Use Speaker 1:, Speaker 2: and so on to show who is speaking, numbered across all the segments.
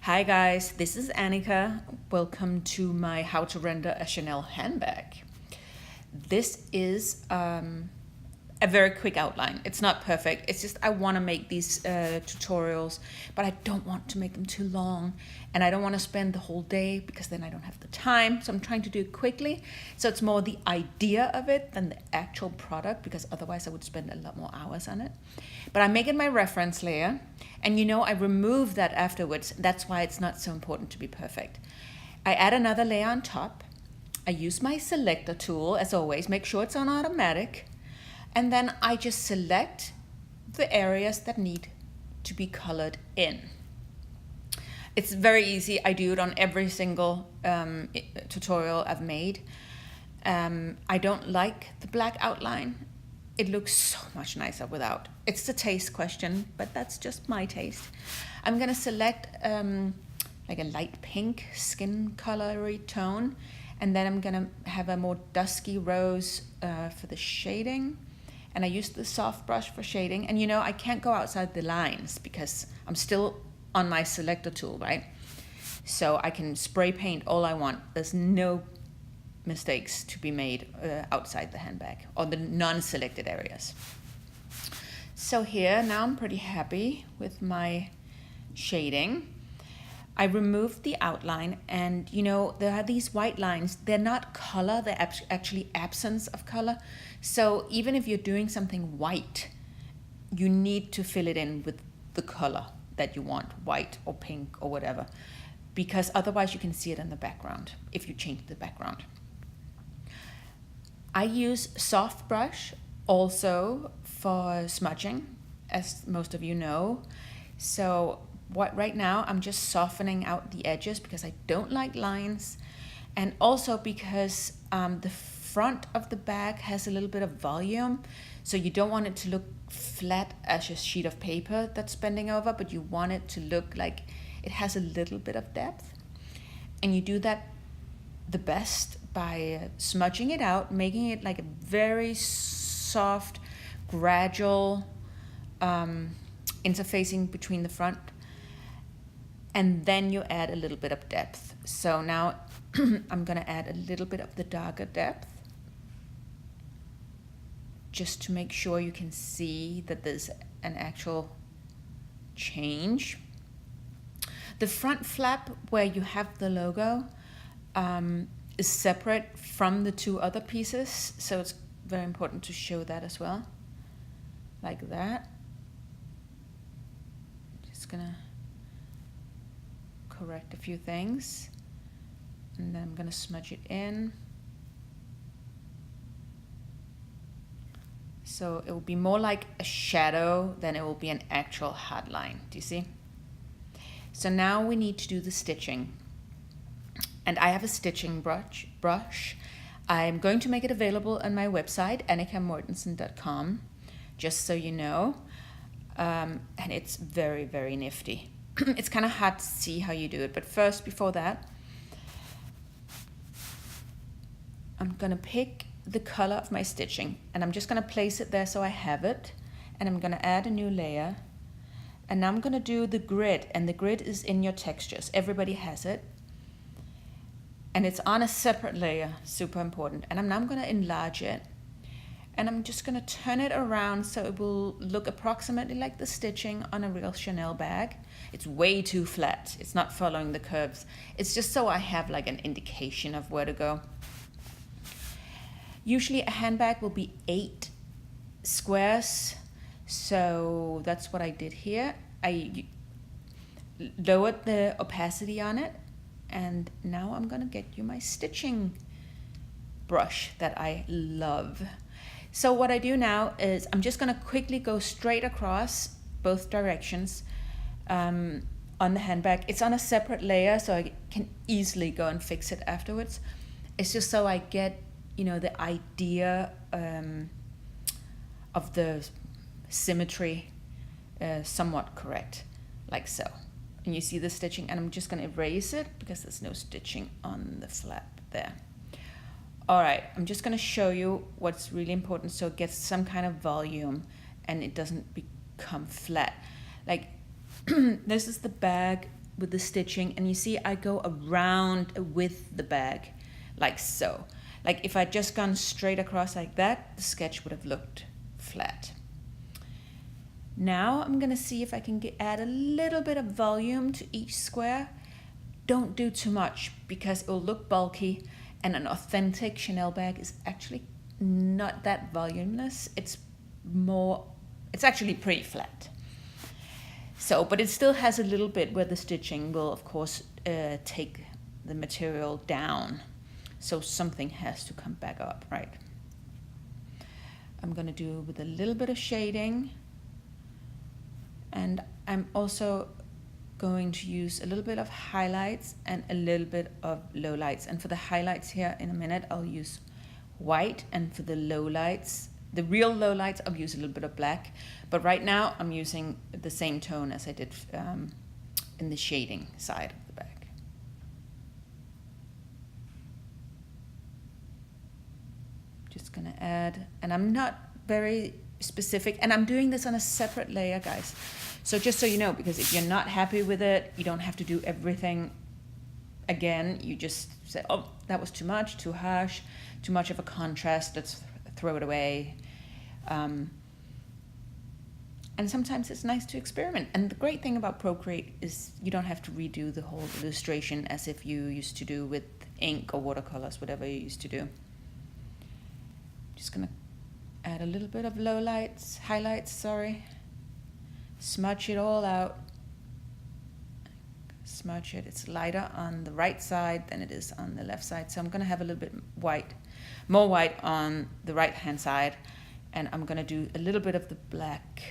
Speaker 1: Hi guys, this is Annika. Welcome to my How to Render a Chanel Handbag. This is a very quick outline. It's not perfect. It's just I want to make these tutorials, but I don't want to make them too long, and I don't want to spend the whole day because then I don't have the time. So I'm trying to do it quickly. So it's more the idea of it than the actual product, because otherwise I would spend a lot more hours on it. But I make it my reference layer, and I remove that afterwards. That's why it's not so important to be perfect. I add another layer on top. I use my selector tool as always. Make sure it's on automatic. And then I just select the areas that need to be colored in. It's very easy. I do it on every single tutorial I've made. I don't like the black outline. It looks so much nicer without. It's a taste question, but that's just my taste. I'm gonna select like a light pink skin colory tone, and then I'm gonna have a more dusky rose for the shading. And I use the soft brush for shading. And I can't go outside the lines because I'm still on my selector tool, right? So I can spray paint all I want. There's no mistakes to be made outside the handbag or the non-selected areas. So here, now I'm pretty happy with my shading. I removed the outline, and there are these white lines. They're not color, they're actually absence of color. So even if you're doing something white, you need to fill it in with the color that you want, white or pink or whatever, because otherwise you can see it in the background if you change the background. I use soft brush also for smudging, as most of you know. So right now I'm just softening out the edges because I don't like lines, and also because the front of the bag has a little bit of volume, so you don't want it to look flat as a sheet of paper that's bending over, but you want it to look like it has a little bit of depth. And you do that the best by smudging it out, making it like a very soft, gradual interfacing between the front, and then you add a little bit of depth. So now I'm gonna add a little bit of the darker depth, just to make sure you can see that there's an actual change. The front flap where you have the logo is separate from the two other pieces, so it's very important to show that as well, like that. Just gonna correct a few things, and then I'm gonna smudge it in. So it will be more like a shadow than it will be an actual hard line. Do you see? So now we need to do the stitching. And I have a stitching brush. I'm going to make it available on my website, annikamortensen.com, just so you know. And it's very, very nifty. It's kind of hard to see how you do it. But first, before that, I'm going to pick the color of my stitching, and I'm just going to place it there so I have it, and I'm going to add a new layer, and now I'm going to do the grid, and the grid is in your textures. Everybody has it, and it's on a separate layer, super important. And now I'm going to enlarge it, and I'm just going to turn it around so it will look approximately like the stitching on a real Chanel bag. It's way too flat. It's not following the curves. It's just so I have like an indication of where to go. Usually a handbag will be 8 squares, so that's what I did here. I lowered the opacity on it, and now I'm gonna get you my stitching brush that I love. So what I do now is I'm just gonna quickly go straight across both directions on the handbag. It's on a separate layer, so I can easily go and fix it afterwards. It's just so I get the idea of the symmetry somewhat correct, like so. And you see the stitching, and I'm just going to erase it because there's no stitching on the flap there. All right, I'm just going to show you what's really important so it gets some kind of volume and it doesn't become flat. Like this is the bag with the stitching, and you see I go around with the bag like so. Like if I'd just gone straight across like that, the sketch would have looked flat. Now I'm gonna see if I can add a little bit of volume to each square. Don't do too much because it will look bulky, and an authentic Chanel bag is actually not that voluminous. It's actually pretty flat. So, but it still has a little bit where the stitching will, of course, take the material down. So something has to come back up, right? I'm gonna do with a little bit of shading. And I'm also going to use a little bit of highlights and a little bit of lowlights. And for the highlights here in a minute, I'll use white. And for the lowlights, the real lowlights, I'll use a little bit of black. But right now, I'm using the same tone as I did in the shading side of the bag. Just gonna add, and I'm not very specific, and I'm doing this on a separate layer, guys. So just so you know, because if you're not happy with it, you don't have to do everything again. You just say, oh, that was too much, too harsh, too much of a contrast, let's throw it away. And sometimes it's nice to experiment. And the great thing about Procreate is you don't have to redo the whole illustration as if you used to do with ink or watercolors, whatever you used to do. Just gonna add a little bit of highlights, smudge it all out. Smudge it. It's lighter on the right side than it is on the left side. So I'm gonna have a little bit more white on the right hand side, and I'm gonna do a little bit of the black.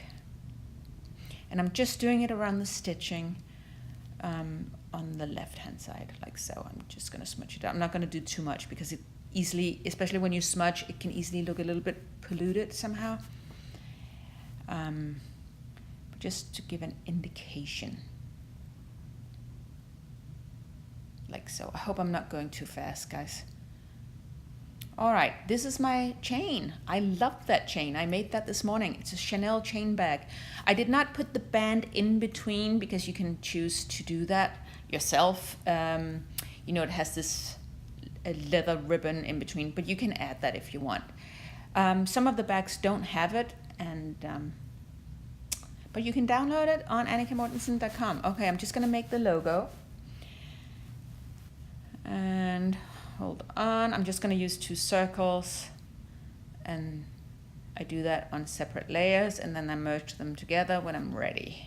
Speaker 1: And I'm just doing it around the stitching on the left hand side, like so. I'm just gonna smudge it out. I'm not gonna do too much because it easily, especially when you smudge, it can easily look a little bit polluted somehow. But just to give an indication. Like so. I hope I'm not going too fast, guys. All right, this is my chain. I love that chain. I made that this morning. It's a Chanel chain bag. I did not put the band in between because you can choose to do that yourself. You know, it has this leather ribbon in between, but you can add that if you want. Some of the bags don't have it, but you can download it on annikamortensen.com. Okay, I'm just gonna make the logo. And hold on, I'm just gonna use 2 circles, and I do that on separate layers, and then I merge them together when I'm ready.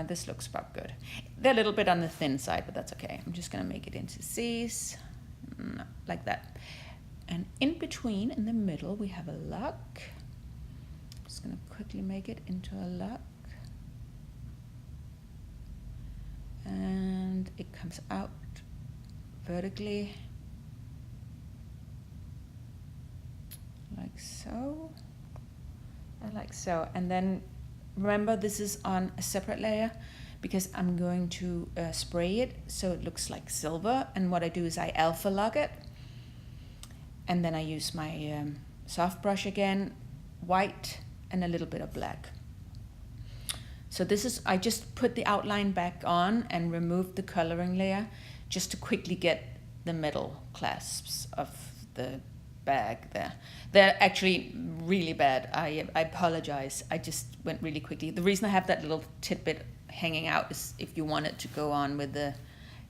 Speaker 1: This looks about good. They're a little bit on the thin side, but that's okay. I'm just gonna make it into C's, like that. And in between, in the middle, we have a lock. I'm just gonna quickly make it into a lock. And it comes out vertically, like so, and like so. And then remember, this is on a separate layer because I'm going to spray it so it looks like silver. And what I do is I alpha lock it, and then I use my soft brush again, white and a little bit of black. So this is, I just put the outline back on and removed the coloring layer just to quickly get the metal clasps of the bag there. They're actually really bad. I apologize. I just went really quickly. The reason I have that little tidbit hanging out is if you want it to go on with the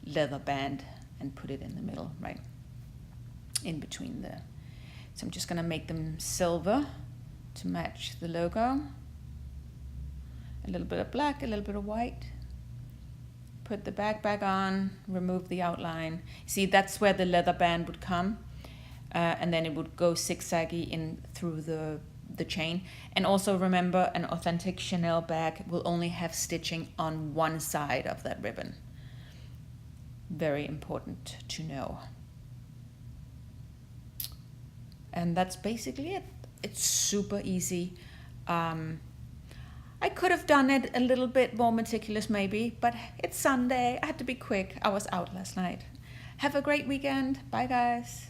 Speaker 1: leather band and put it in the middle, right? In between the, so I'm just gonna make them silver to match the logo. A little bit of black, a little bit of white. Put the bag back on, remove the outline. See, that's where the leather band would come. And then it would go zigzaggy in through the chain. And also remember, an authentic Chanel bag will only have stitching on one side of that ribbon. Very important to know. And that's basically it. It's super easy. I could have done it a little bit more meticulous maybe, but it's Sunday. I had to be quick. I was out last night. Have a great weekend. Bye, guys.